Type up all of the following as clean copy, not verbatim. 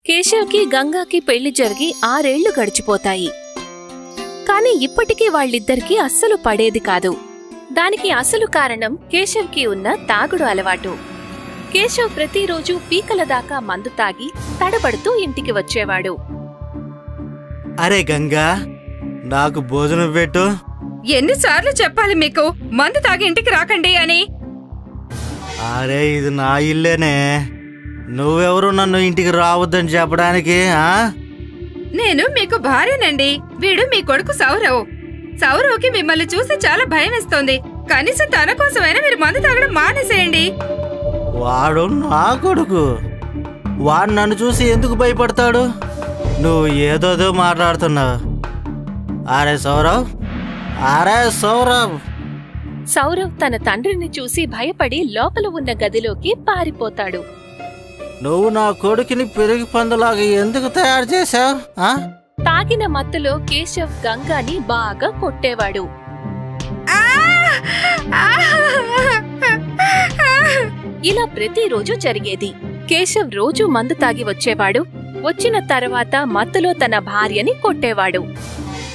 కేశవ్కి గంగాకి పెళ్లి జరిగి 6 ఏళ్లు గడిచిపోతాయి. కాని ఇప్పటికీ వాళ్ళిద్దరికీ అస్సలు పడేది కాదు. దానికి అసలు కారణం కేశవ్కి ఉన్న తాగుడు అలవాటు. కేశవ్ ప్రతిరోజు పీకల దాకా మందు తాగి తడబడుతూ ఇంటికి వచ్చేవాడు. అరే గంగా, నాకు భోజనం పెట్టు. ఎన్నిసార్లు చెప్పాలి మీకు మందు తాగి ఇంటికి రాకండి అని? అరే ఇది నా ఇల్లేనే, నువ్వెవరు నన్ను ఇంటికి రావద్దని చెప్పడానికి? నేను మీకు భార్యనండి. వీడు మీ కొడుకు సౌరవ్. సౌరవ్కి మిమ్మల్ని చూసి చాలా భయం వేస్తోంది. కనీసం తన కోసమైనా మీరు మందు తాగడం మానేసేయండి. వాడు నా కొడుకు, వాడు నన్ను చూసి ఎందుకు భయపడతాడు? నువ్వు ఏదోదో మాట్లాడుతున్నావు. అరే సౌరవ్, అరే సౌరవ్. సౌరవ్ తన తండ్రిని చూసి భయపడి లోపల ఉన్న గదిలోకి పారిపోతాడు. నువ్వు నా కొడుకుని పెరిగి పందులాగా ఎందుకు తయారు చేశావు? తాగిన మత్తులో కేశవ్ గంగాని బాగా కొట్టేవాడు. ఇలా ప్రతిరోజు జరిగేది. కేశవ్ రోజూ మందు తాగి వచ్చేవాడు. వచ్చిన తర్వాత మత్తులో తన భార్యని కొట్టేవాడు.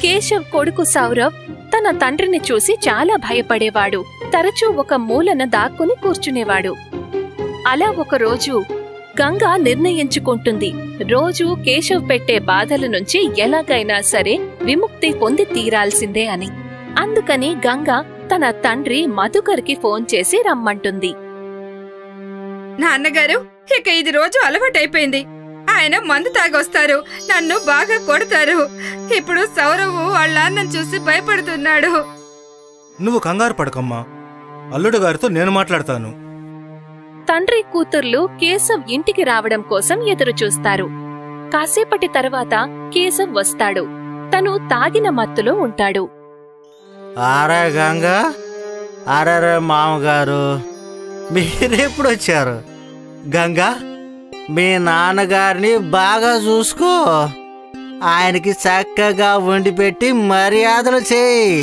కేశవ్ కొడుకు సౌరవ్ తన తండ్రిని చూసి చాలా భయపడేవాడు. తరచూ ఒక మూలన దాక్కుని కూర్చునేవాడు. అలా ఒకరోజు గంగా నిర్ణయించుకుంటుంది, రోజూ కేశవ్ పెట్టే బాధల నుంచి ఎలాగైనా సరే విముక్తి పొంది తీరాల్సిందే అని. అందుకని గంగా తన తండ్రి మధుకర్కి ఫోన్ చేసి రమ్మంటుంది. నాన్నగారు, ఇక ఇది రోజు అలవాటైపోయింది. ఆయన మందు తాగొస్తారు, నన్ను బాగా కొడతారు. ఇప్పుడు సౌరవ్ వాళ్ళ అన్నం చూసి భయపడుతున్నాడు. నువ్వు కంగారు పడకమ్మా, అల్లుడు గారితో నేను మాట్లాడతాను. తండ్రి కూతుర్లు కేశవ్ ఇంటికి రావడం కోసం ఎదురుచూస్తారు. కాసేపటి తర్వాత కేశవ్ వస్తాడు. తను తాగిన మత్తులో ఉంటాడు. అరే గంగా, అరే మామగారు, మీరెప్పుడు వచ్చారు? గంగా, మీ నాన్నగారిని బాగా చూసుకో. ఆయనకి చక్కగా వండి పెట్టి మర్యాదలు చేయి.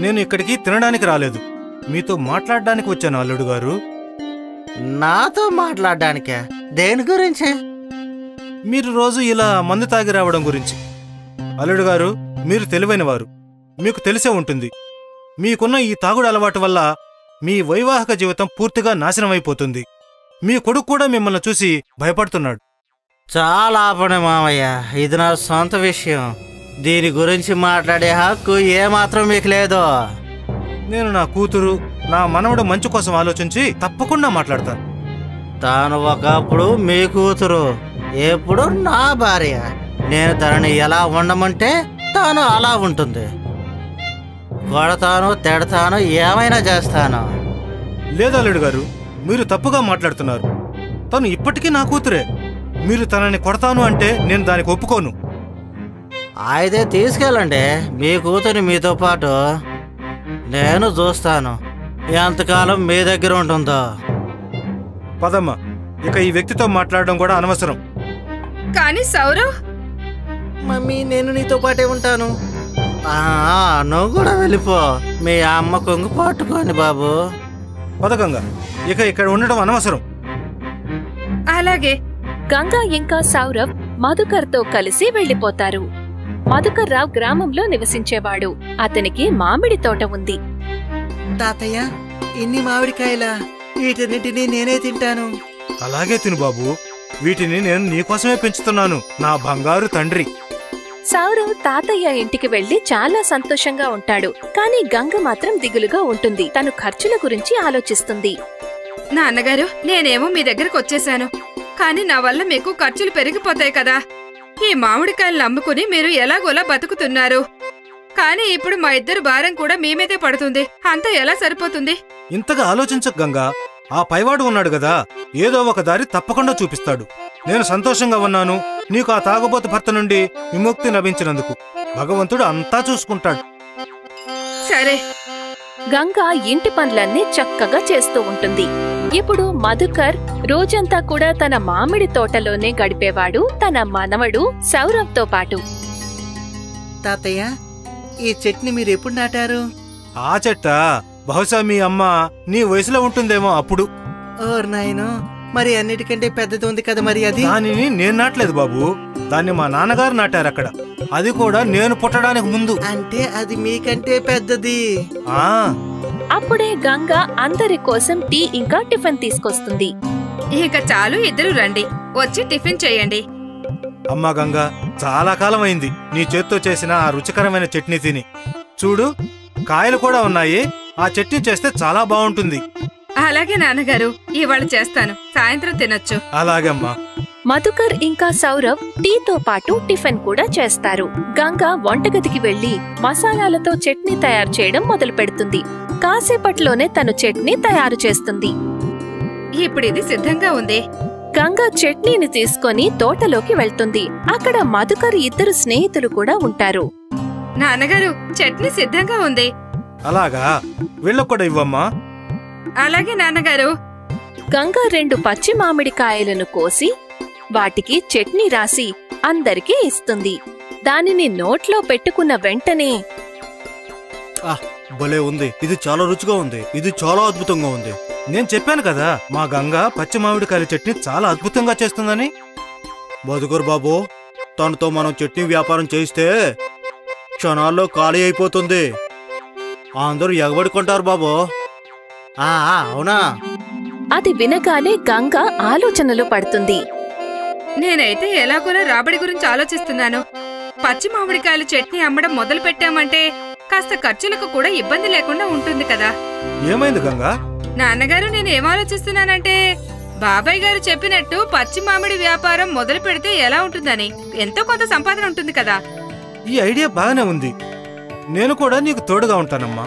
నేను ఇక్కడికి తినడానికి రాలేదు, మీతో మాట్లాడడానికి వచ్చాను అల్లుడు గారు. నాతో మాట్లాడడానికే? దేని గురించి? మీరు రోజు ఇలా మందు తాగి రావడం గురించి. అల్లుడు గారు, మీరు తెలివైనవారు, మీకు తెలిసే ఉంటుంది. మీకున్న ఈ తాగుడు అలవాటు వల్ల మీ వైవాహిక జీవితం పూర్తిగా నాశనమైపోతుంది. మీ కొడుకు కూడా మిమ్మల్ని చూసి భయపడుతున్నాడు. చాలా ఆపండి మామయ్య, ఇది నా సొంత విషయం. దీని గురించి మాట్లాడే హక్కు ఏమాత్రం మీకు లేదు. నేను నా కూతురు, నా మనవడు మంచి కోసం ఆలోచించి తప్పకుండా మాట్లాడతాను. తాను ఒకప్పుడు మీ కూతురు, ఎప్పుడు నా భార్య. నేను తనని ఎలా ఉండమంటే తాను అలా ఉంటుంది. కొడతాను, తిడతాను, ఏమైనా చేస్తాను. లేదు అల్లుడు గారు, మీరు తప్పుగా మాట్లాడుతున్నారు. తను ఇప్పటికీ నా కూతురే. మీరు తనని కొడతాను అంటే నేను దానికి ఒప్పుకోను. అయితే తీసుకెళ్ళండి మీ కూతురిని మీతో పాటు. నేను చూస్తాను ఎంతకాలం మీ దగ్గర ఉంటుందో. పదమ్మా, ఇక ఈ వ్యక్తితో మాట్లాడడం కూడా అనవసరం. కానీ సౌరవ్, మమ్మీ నేను నీతో పాటే ఉంటాను. నువ్వు కూడా వెళ్ళిపో, మీ అమ్మ కొంగు పట్టుకోండి బాబు. పదగంగా, ఇక ఇక్కడ ఉండడం అనవసరం. అలాగే. గంగా ఇంకా సౌరవ్ మధుకర్తో కలిసి వెళ్లిపోతారు. మధుకర్ రావు గ్రామంలో నివసించేవాడు. అతనికి మామిడి తోట ఉంది. తాతయ్య, ఇన్ని మామిడికాయలా? వీటన్నిటినీ నేనే తింటాను. అలాగే తిను బాబు, వీటిని నేను నీకోసమే పెంచుతున్నాను, నా బంగారు తండ్రి. సౌరవ్ తాతయ్య ఇంటికి వెళ్లి చాలా సంతోషంగా ఉంటాడు. కాని గంగ మాత్రం దిగులుగా ఉంటుంది. తను ఖర్చుల గురించి ఆలోచిస్తుంది. నాన్నగారు, నేనేమో మీ దగ్గరకు వచ్చేశాను, కాని నా వల్ల మీకు ఖర్చులు పెరిగిపోతాయి కదా. ఈ మామిడికాయలను అమ్ముకుని మీరు ఎలాగోలా బతుకుతున్నారు. కాని ఇప్పుడు మా ఇద్దరు భారం కూడా మీ మీదే పడుతుంది. అంతా ఎలా సరిపోతుంది? ఇంతగా ఆలోచించకు గంగా, ఆ పైవాడు ఉన్నాడు గదా, ఏదో ఒక దారి తప్పకుండా చూపిస్తాడు. నేను సంతోషంగా ఉన్నాను నీకు ఆ తాగుబోతు భర్త నుండి విముక్తి లభించినందుకు. భగవంతుడు అంతా చూసుకుంటాడు. సరే. గంగా ఇంటి పనులన్నీ చక్కగా చేస్తూ ఉంటుంది. ఇప్పుడు మధుకర్ రోజంతా కూడా తన మామిడి తోటలోనే గడిపేవాడు, తన మనవడు సౌరవ్తో పాటు. తాతయ్య, ఈ చెట్టుని మీరు ఎప్పుడు నాటారు? ఆ చెట్ట బహుశా మీ అమ్మ నీ వయసులో ఉంటుందేమో అప్పుడు. ఓర్ నాయనో, మరి అన్నిటికంటే పెద్దది ఉంది కదా మరి అది. దానిని నేను నాటలేదు బాబు, దాన్ని మా నాన్నగారు నాటారు అక్కడ, అది కూడా నేను పుట్టడానికి ముందు. అంటే అది మీకంటే పెద్దది. ఆ అప్పుడే గంగ అందరి కోసం టీ ఇంకా టిఫిన్ తీసుకొస్తుంది. ఇక చాలు, ఇద్దరు రండి, వచ్చి టిఫిన్ చేయండి. అమ్మా గంగా, చాలా కాలం అయింది నీ చేత్తో చేసిన ఆ రుచికరమైన చట్నీ తిని. చూడు, కాయలు కూడా ఉన్నాయి, ఆ చట్నీ చేస్తే చాలా బాగుంటుంది. అలాగే నాన్నగారు, ఇవాళ చేస్తాను, సాయంత్రం తినొచ్చు. అలాగమ్మా. మధుకర్ ఇంకా సౌరవ్ టీతో పాటు టిఫిన్ కూడా చేస్తారు. గంగ వంటగదికి వెళ్లి మసాలాలతో చట్నీ తయారు చేయడం మొదలు పెడుతుంది. కాసేపట్లోనే తను చట్నీ తయారు చేస్తుంది. ఇప్పుడు ఇది సిద్ధంగా ఉంది. గంగ చట్నీని తీసుకొని తోటలోకి వెళ్తుంది. అక్కడ మధుకర్ ఇద్దరు స్నేహితులు కూడా ఉంటారు. నాన్నగారు, చట్నీ సిద్ధంగా ఉంది. అలాగా, వీళ్ళకు కూడా ఇవ్వమ్మా. అలాగే నాన్నగారు. గంగ 2 పచ్చి మామిడికాయలను కోసి వాటికి చట్నీ రాసి అందరికీ ఇస్తుంది. దానిని నోట్లో పెట్టుకున్న వెంటనే భలే ఉంది, ఇది చాలా రుచిగా ఉంది, ఇది చాలా అద్భుతంగా ఉంది. నేను చెప్పాను కదా, మా గంగ పచ్చి మామిడికాయల చట్నీ చాలా అద్భుతంగా చేస్తుందని. మధుకర్ బాబు, తనతో మనం చట్నీ వ్యాపారం చేయిస్తే క్షణాల్లో ఖాళీ అయిపోతుంది. అందరూ ఎగబడి కొంటారు బాబు. అవునా? అది వినగానే గంగ ఆలోచనలో పడుతుంది. నేనైతే ఎలాగోలా రాబడి గురించి ఆలోచిస్తున్నాను. పచ్చి మామిడికాయల చట్నీ అమ్మడం మొదలు పెట్టామంటే కాస్త ఖర్చులకు కూడా ఇబ్బంది లేకుండా ఉంటుంది కదా. ఏమైంది గంగా? నాన్నగారు, నేను ఏం ఆలోచిస్తున్నానంటే, బాబాయ్ గారు చెప్పినట్టు పచ్చి మామిడి వ్యాపారం మొదలు పెడితే ఎలా ఉంటుందని. ఎంతో కొంత సంపాదన ఉంటుంది కదా. ఈ ఐడియా బాగానే ఉంది, నేను కూడా నీకు తోడుగా ఉంటానమ్మా.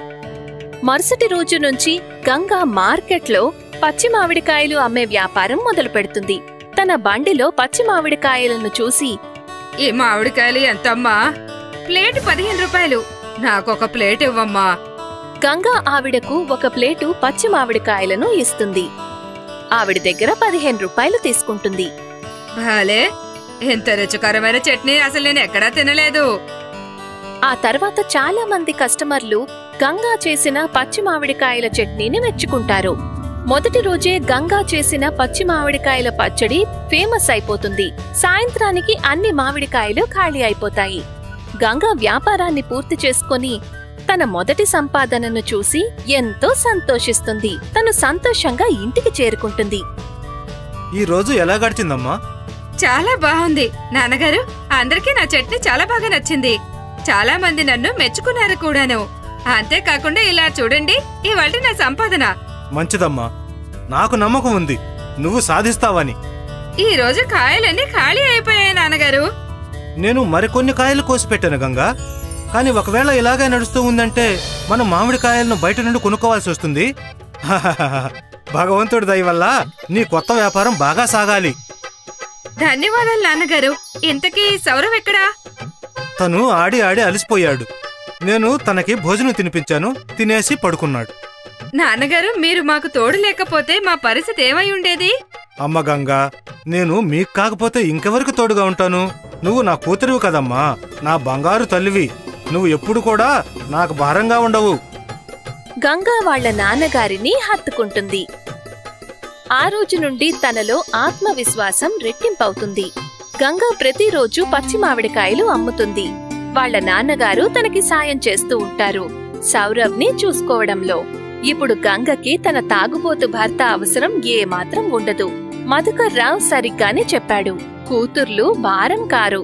మరుసటి రోజు నుంచి గంగ మార్కెట్లో పచ్చి మామిడికాయలు అమ్మే వ్యాపారం మొదలు పెడుతుంది. తన బండిలో పచ్చి మామిడికాయలను చూసి, ఈ మామిడికాయలు ఎంతమ్మా? ప్లేట్ 15 రూపాయలు. నాకొక ప్లేట్ ఇవ్వమ్మా. గంగ ఆవిడకు ఒక ప్లేటు పచ్చి మామిడికాయలను ఇస్తుంది. ఆవిడ దగ్గర 15 రూపాయలు తీసుకుంటుంది. భలే, ఎంత రుచికరమైన చట్నీ అసలు నేను ఎక్కడా తినలేదు. ఆ తర్వాత చాలా మంది కస్టమర్లు గంగా చేసిన పచ్చి మామిడికాయల చట్నీని మెచ్చుకుంటారు. మొదటి రోజే గంగా చేసిన పచ్చి మామిడికాయల పచ్చడి ఫేమస్ అయిపోతుంది. సాయంత్రానికి అన్ని మామిడికాయలు ఖాళీ అయిపోతాయి. గంగా వ్యాపారాన్ని పూర్తి చేసుకొని తన మొదటి సంపాదనను చూసి ఎంతో సంతోషిస్తుంది. తను సంతోషంగా ఇంటికి చేరుకుంటుంది. ఈ రోజు ఎలా గడిచిందమ్మా? చాలా బాగుంది నాన్నగారు. అందరికీ నా చట్నీ చాలా బాగా నచ్చింది. చాలా మంది నన్ను మెచ్చుకున్నారు కూడాను. అంతేకాకుండా ఇలా చూడండి, ఇవాళ నా సంపాదన. మంచిదమ్మా, నాకు నమ్మకం ఉంది నువ్వు సాధిస్తావని. ఈ రోజు కాయలన్నీ ఖాళీ అయిపోయాయి నాన్నగారు. నేను మరికొన్ని కాయలు కోసి పెట్టాను గంగా, కానీ ఒకవేళ ఇలాగే నడుస్తూ ఉందంటే మనం మామిడికాయలను బయట నుండి కొనుక్కోవాల్సి వస్తుంది. భగవంతుడి దయ వల్ల నీ కొత్త వ్యాపారం బాగా సాగాలి. ధన్యవాదాలు నాన్నగారు. ఇంతకీ సౌరవ్ ఎక్కడా? తను ఆడి ఆడి అలసిపోయాడు. నేను తనకి భోజనం తినిపించాను, తినేసి పడుకున్నాడు. నాన్నగారు, మీరు మాకు తోడు లేకపోతే మా పరిస్థితి ఏమై ఉండేది? అమ్మ గంగా, నేను మీకు కాకపోతే ఇంకెవరికి తోడుగా ఉంటాను? నువ్వు నా కూతురివి కదమ్మా, నా బంగారు తల్లివి. నువ్వు ఎప్పుడు కూడా నాకు భారంగా ఉండవు. గంగా వాళ్ల నాన్నగారిని హత్తుకుంటుంది. ఆ రోజు నుండి తనలో ఆత్మవిశ్వాసం రెట్టింపవుతుంది. గంగా ప్రతిరోజు పచ్చి మామిడికాయలు అమ్ముతుంది. వాళ్ల నాన్నగారు తనకి సాయం చేస్తూ ఉంటారు సౌరవ్ని చూసుకోవడంలో. ఇప్పుడు గంగకి తన తాగుబోతు భర్త అవసరం ఏమాత్రం ఉండదు. మధుకర్ రావు సరిగ్గానే చెప్పాడు, కూతుర్లు భారం కారు.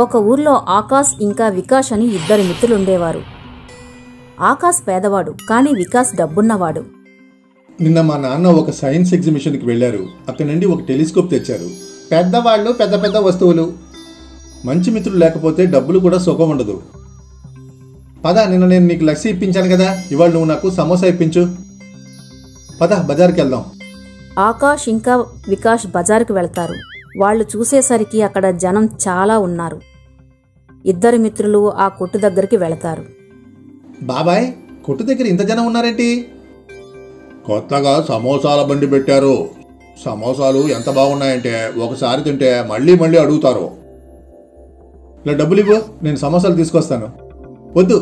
ఒక ఊర్లో ఆకాశ్ ఇంకా వికాస్ అని 2 మిత్రులుండేవారు. ఆకాశ్ పేదవాడు, కానీ వికాస్ డబ్బున్నవాడు. నిన్న మా నాన్న ఒక సైన్స్ ఎగ్జిబిషన్కి వెళ్ళారు. అక్కడి నుండి ఒక టెలిస్కోప్ తెచ్చారు. పెద్దవాళ్ళు పెద్ద పెద్ద వస్తువులు. మంచి మిత్రులు లేకపోతే డబ్బులు కూడా సుఖం ఉండదు. పద, నిన్న నేను నీకు లస్సీ ఇప్పించాను కదా, ఇవాళ నువ్వు నాకు సమోసా ఇప్పించు. పద, బజార్కి వెళ్దాం. ఆకాష్ ఇంకా వికాస్ బజారుకు వెళ్తారు. వాళ్ళు చూసేసరికి అక్కడ జనం చాలా ఉన్నారు. 2 మిత్రులు ఆ కొట్టు దగ్గరికి వెళతారు. బాబాయ్, కొట్టు దగ్గర ఇంత జనం ఉన్నారేంటి? కొత్తగా సమోసాల బండి పెట్టారు. సమోసాలు ఎంత బాగున్నాయంటే ఒకసారి తింటే మళ్ళీ మళ్ళీ అడుగుతారు. ఇలా డబ్బులు ఇవ్వు, నేను సమోసాలు తీసుకొస్తాను. వద్దు,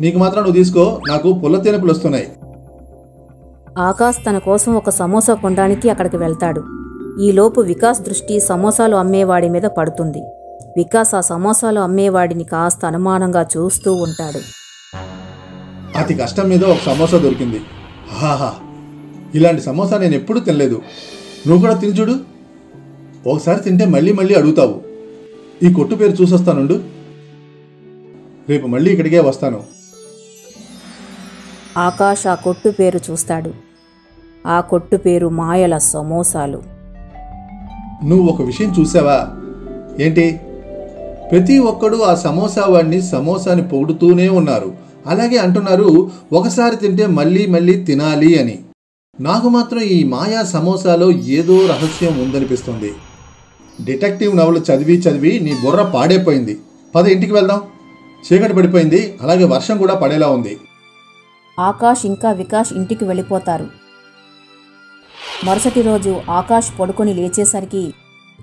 నీకు మాత్రం నువ్వు తీసుకో, నాకు పుల్ల తేనెపులు వస్తున్నాయి. ఆకాష్ తన కోసం ఒక సమోసా కొనడానికి అక్కడికి వెళ్తాడు. ఈలోపు వికాస్ దృష్టి సమోసాలు అమ్మేవాడి మీద పడుతుంది. వికాస్ ఆ సమోసాలు అమ్మేవాడిని కాస్త అనుమానంగా చూస్తూ ఉంటాడు. అతి కష్టం మీద ఒక సమోసా దొరికింది. హాహా, ఇలాంటి సమోసా నేను ఎప్పుడూ తినలేదు. నువ్వు కూడా తిని చూడు. ఒకసారి తింటే మళ్ళీ మళ్ళీ అడుగుతావు. ఈ కొట్టు పేరు చూసొస్తానుండు. రేపు మళ్ళీ ఇక్కడికే వస్తాను. ఆకాష్ ఆ కొట్టు పేరు చూస్తాడు. ఆ కొట్టు పేరు మాయల సమోసాలు. నువ్వు ఒక విషయం చూసావా? ఏంటి? ప్రతి ఒక్కడూ ఆ సమోసా వాడిని సమోసాని పొగుడుతూనే ఉన్నారు. అలాగే అంటున్నారు, ఒకసారి తింటే మళ్ళీ మళ్ళీ తినాలి అని. నాకు మాత్రం ఈ మాయా సమోసాలో ఏదో రహస్యం ఉందనిపిస్తుంది. డిటెక్టివ్ నవలు చదివి చదివి నీ బుర్ర పాడైపోయింది. పద, ఇంటికి వెళ్దాం. చీకటి పడిపోయింది, అలాగే వర్షం కూడా పడేలా ఉంది. ఆకాష్ ఇంకా వికాస్ ఇంటికి వెళ్ళిపోతారు. మరుసటి రోజు ఆకాష్ పడుకొని లేచేసరికి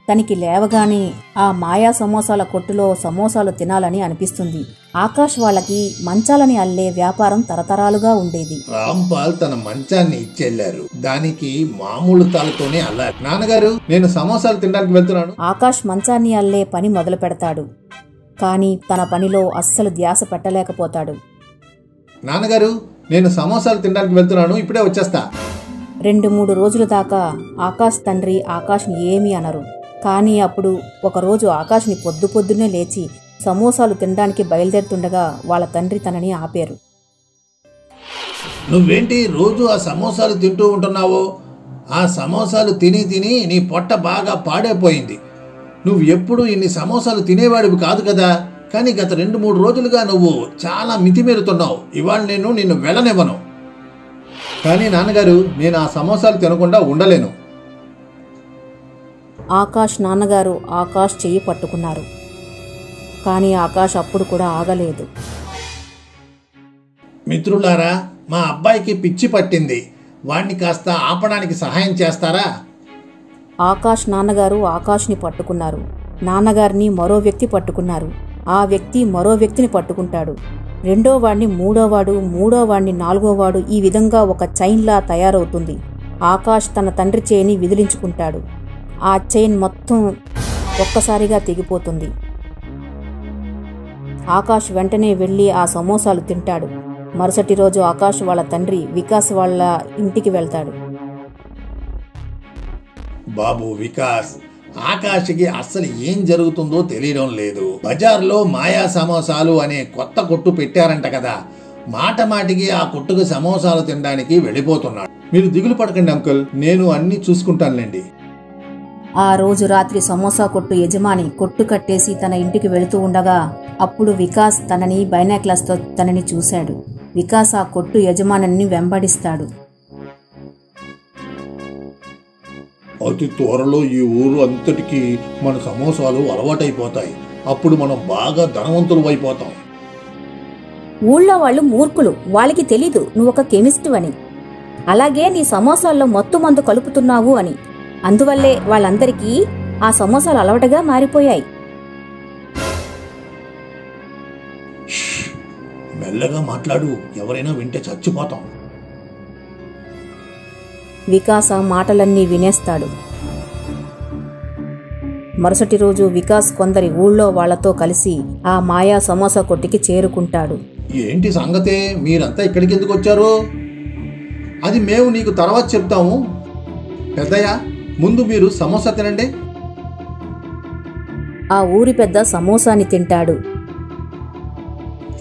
తనకి లేవగానే ఆ మాయా సమోసాల కొట్టులో సమోసాలు తినాలని అనిపిస్తుంది. ఆకాష్ వాళ్ళకి మంచాలని అల్లే వ్యాపారం తరతరాలుగా ఉండేది. రాంపాల్ తన మంచాన్ని ఇచ్చెళ్లారు. దానికి మామూలు తాళతోనే అల్లారు. నాన్నగారు, నేను సమోసాలు తినడానికి వెళ్తున్నాను. ఆకాష్ మంచాన్ని అల్లే పని మొదలు పెడతాడు. కానీ తన పనిలో అస్సలు ధ్యాస పెట్టలేకపోతాడు. నాన్నగారు, నేను సమోసాలు తినడానికి వెళ్తున్నాను, ఇప్పుడే వచ్చేస్తా. 2-3 రోజుల దాకా ఆకాష్ తండ్రి ఆకాష్ని ఏమీ అనరు. కానీ అప్పుడు ఒకరోజు ఆకాష్ని పొద్దున్నే లేచి సమోసాలు తినడానికి బయలుదేరుతుండగా వాళ్ళ తండ్రి తనని ఆపారు. నువ్వేంటి రోజు ఆ సమోసాలు తింటూ ఉంటున్నావు? ఆ సమోసాలు తిని తిని నీ పొట్ట బాగా పాడైపోయింది. నువ్వు ఎప్పుడు ఇన్ని సమోసాలు తినేవాడివి కాదు కదా. కానీ గత 2-3 రోజులుగా నువ్వు చాలా మితిమీరుతున్నావు. ఇవాళ నేను నిన్ను వెళ్ళనివ్వను. కానీ నాన్నగారు, నేను ఆ సమోసాలు తినకుండా ఉండలేను. ఆకాష్ నాన్నగారు ఆకాష్ చెయ్యి పట్టుకున్నారు. కానీ ఆకాష్ అప్పుడు కూడా ఆగలేదు. మిత్రులారా, మా అబ్బాయికి పిచ్చి పట్టింది. వాణ్ణి కాస్త ఆపడానికి సహాయం చేస్తారా? ఆకాష్ నాన్నగారు ఆకాష్ని పట్టుకున్నారు. నాన్నగారిని మరో వ్యక్తి పట్టుకున్నారు. ఆ వ్యక్తి మరో వ్యక్తిని పట్టుకుంటాడు. 2వ వాడిని 3వ వాడు, 3వ వాడిని 4వ వాడు. ఈ విధంగా ఒక చైన్లా తయారవుతుంది. ఆకాష్ తన తండ్రి చేయిని విదిలించుకుంటాడు. ఆ చైన్ మొత్తం ఒక్కసారిగా తెగిపోతుంది. ఆకాష్ వెంటనే వెళ్ళి ఆ సమోసాలు తింటాడు. మరుసటి రోజు ఆకాష్ వాళ్ళ తండ్రి వికాస్ వాళ్ళ ఇంటికి వెళ్తాడు. బాబు వికాస్, ఆకాష్కి అస్సలు ఏం జరుగుతుందో తెలియడం లేదు. బజార్లో మాయా సమోసాలు అనే కొత్త కొట్టు పెట్టారంట కదా. మాట మాటికి ఆ కొట్టుకు సమోసాలు తినడానికి వెళ్ళిపోతున్నాడు. మీరు దిగులు పడకండి అంకుల్, నేను అన్నీ చూసుకుంటానులేండి. ఆ రోజు రాత్రి సమోసా కొట్టు యజమాని కొట్టు కట్టేసి తన ఇంటికి వెళుతూ ఉండగా అప్పుడు వికాస్ తనని బైనాక్లాస్తో తనని చూశాడు. వికాస్ ఆ కొట్టు యజమానిని వెంబడిస్తాడు. అతి త్వరలో ఈ ఊరు అంతటికి మన సమోసాలు అలవాటైపోతాయి. అప్పుడు మనం బాగా ధనవంతులు అయిపోతాం. ఊళ్ళో వాళ్ళు మూర్ఖులు, వాళ్ళకి తెలీదు నువ్వొక కెమిస్టు అని, అలాగే నీ సమోసాల్లో మత్తు మందు కలుపుతున్నావు అని. అందువల్లే వాళ్ళందరికీ ఆ సమోసాలు అలవాటుగా మారిపోయాయి. మెల్లగా మాట్లాడు, ఎవరైనా వింటే చచ్చిపోతాం. వికాస్ ఆ మాటలన్నీ వినేస్తాడు. మరుసటి రోజు వికాస్ కొందరి ఊళ్ళో వాళ్లతో కలిసి ఆ మాయా సమోసా కొట్టుకి చేరుకుంటాడు. ఏంటి సంగతే? మీరంతా ఇక్కడికి ఎందుకు వచ్చారు? అది మేము నీకు తర్వాత చెప్తాము. పెద్దయ్య, ముందు మీరు సమోసా తినండి. ఆ ఊరి పెద్ద సమోసాని తింటాడు.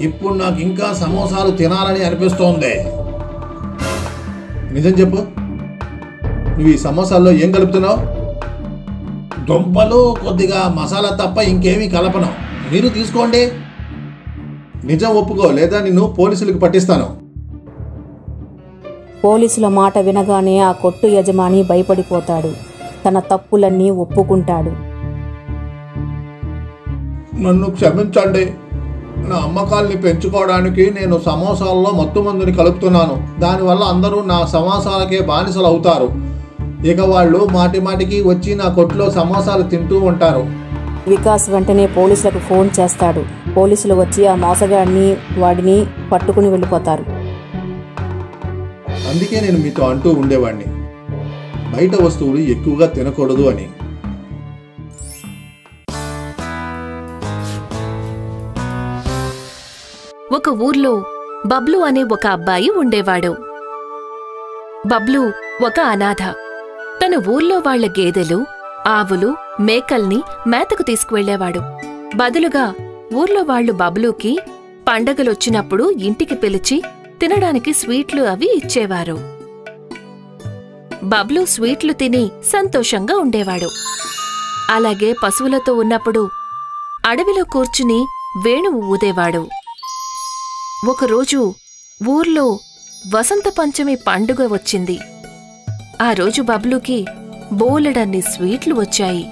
ఇప్పుడు నాకు ఇంకా సమోసాలు తినాలని అనిపిస్తోంది. నిజం చెప్పు, నువ్వు ఈ సమోసాల్లో ఏం కలుపుతున్నావు? దుంపలు, కొద్దిగా మసాలా తప్ప ఇంకేమీ కలపను. మీరు తీసుకోండి. నిజం ఒప్పుకో, లేదా నిన్ను పోలీసులకు పట్టిస్తాను. పోలీసుల మాట వినగానే ఆ కొట్టు యజమాని భయపడిపోతాడు. తన తప్పులన్నీ ఒప్పుకుంటాడు. నన్ను క్షమించండి. నా అమ్మకాల్ని పెంచుకోవడానికి నేను సమోసాల్లో మత్తు మందుని కలుపుతున్నాను. దానివల్ల అందరూ నా సమోసాలకే బానిసలు అవుతారు. ఇక వాళ్ళు మాటి మాటికి వచ్చి నా కొట్లో సమోసాలు తింటూ ఉంటారు. వికాస్ వెంటనే పోలీసులకు ఫోన్ చేస్తాడు. పోలీసులు వచ్చి ఆ మోసగాడిని వాడిని పట్టుకుని వెళ్ళిపోతారు. అందుకే నేను మీతో అంటూ ఉండేవాణ్ణి బయట వస్తువులు ఎక్కువగా తినకూడదు అని. ఒక ఊర్లో బబ్లు అనే ఒక అబ్బాయి ఉండేవాడు. బబ్లు ఒక అనాథ. తన ఊర్లో వాళ్ల గేదెలు, ఆవులు, మేకల్ని మేతకు తీసుకువెళ్లేవాడు. బదులుగా ఊర్లో వాళ్లు బబ్లూకి పండగలొచ్చినప్పుడు ఇంటికి పిలిచి తినడానికి స్వీట్లు అవి ఇచ్చేవారు. బబ్లు స్వీట్లు తిని సంతోషంగా ఉండేవాడు. అలాగే పశువులతో ఉన్నప్పుడు అడవిలో కూర్చుని వేణువు ఊదేవాడు. ఒకరోజు ఊర్లో వసంత పంచమి పండుగ వచ్చింది. ఆ రోజు బబ్లూకి బోలెడన్ని స్వీట్లు వచ్చాయి.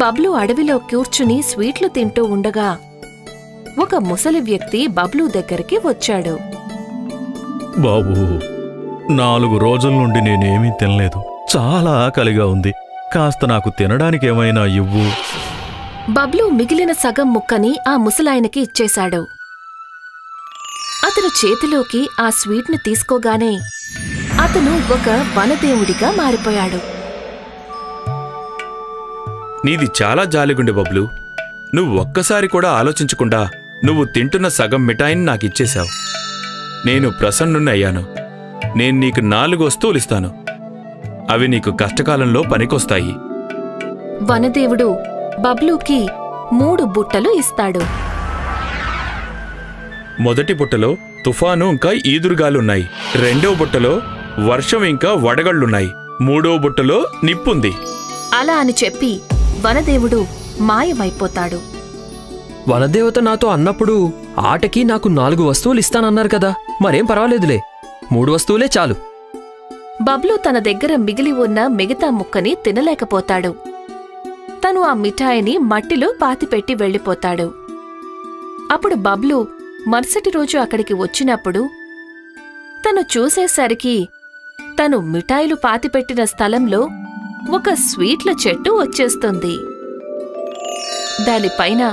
బబ్లు అడవిలో కూర్చుని స్వీట్లు తింటూ ఉండగా ఒక ముసలి వ్యక్తి బబ్లు దగ్గరికి వచ్చాడు. బాబూ, 4 రోజుల నుండి నేనేమీ తినలేదు. చాలా ఆకలిగా ఉంది. కాస్త నాకు తినడానికేమైనా ఇవ్వు. బబ్లు మిగిలిన సగం ముక్కని ఆ ముసలాయనకి ఇచ్చేశాడు. అతను చేతిలోకి ఆ స్వీట్ను తీసుకోగానే అతను ఒక వనదేవుడిగా మారిపోయాడు. నీది చాలా జాలిగుండె బబ్లు. నువ్వు ఒక్కసారి కూడా ఆలోచించకుండా నువ్వు తింటున్న సగం మిఠాయిని నాకిచ్చేశావు. నేను ప్రసన్నున్నయ్యాను. నేను నీకు 4 వస్తువులిస్తాను. అవి నీకు కష్టకాలంలో పనికొస్తాయి. వనదేవుడు బబ్లూకి 3 బుట్టలు ఇస్తాడు. మొదటి బుట్టలో తుఫాను ఇంకా ఈదురుగాలున్నాయి. రెండో బుట్టలో వర్షం ఇంకా వడగళ్లున్నాయి. మూడో బుట్టలో నిప్పుంది. అలా అని చెప్పి వనదేవుడు మాయమైపోతాడు. వనదేవత నాతో అన్నప్పుడు ఆటకి నాకు 4 వస్తువులిస్తానన్నారు కదా, మరేం పర్వాలేదులే, 3 వస్తువులే చాలు. బబ్లు తన దగ్గర మిగిలి ఉన్న మిగతా ముక్కని తినలేకపోతాడు. తను ఆ మిఠాయిని మట్టిలో పాతిపెట్టి వెళ్ళిపోతాడు. అప్పుడు బబ్లు మరుసటి రోజు అక్కడికి వచ్చినప్పుడు తను చూసేసరికి తను మిఠాయిలు పాతిపెట్టిన స్థలంలో ఒక స్వీట్ల చెట్టు వచ్చేస్తుంది. దానిపైన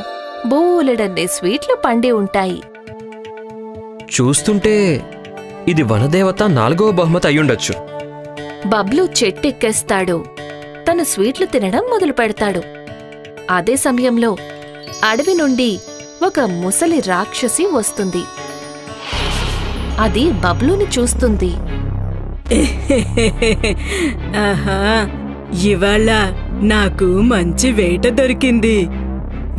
బోలెడన్ని స్వీట్లు పండి ఉంటాయి. చూస్తుంటే ఇది వనదేవత 4వ బహుమతి అయ్యుండొచ్చు. బబ్లు చెట్టెక్కేస్తాడు. తను స్వీట్లు తినడం మొదలు పెడతాడు. అదే సమయంలో అడవి నుండి ఒక ముసలి రాక్షసి వస్తుంది. అది బబ్లుని చూస్తుంది. ఆహా, ఇవాళ నాకు మంచి వేట దొరికింది.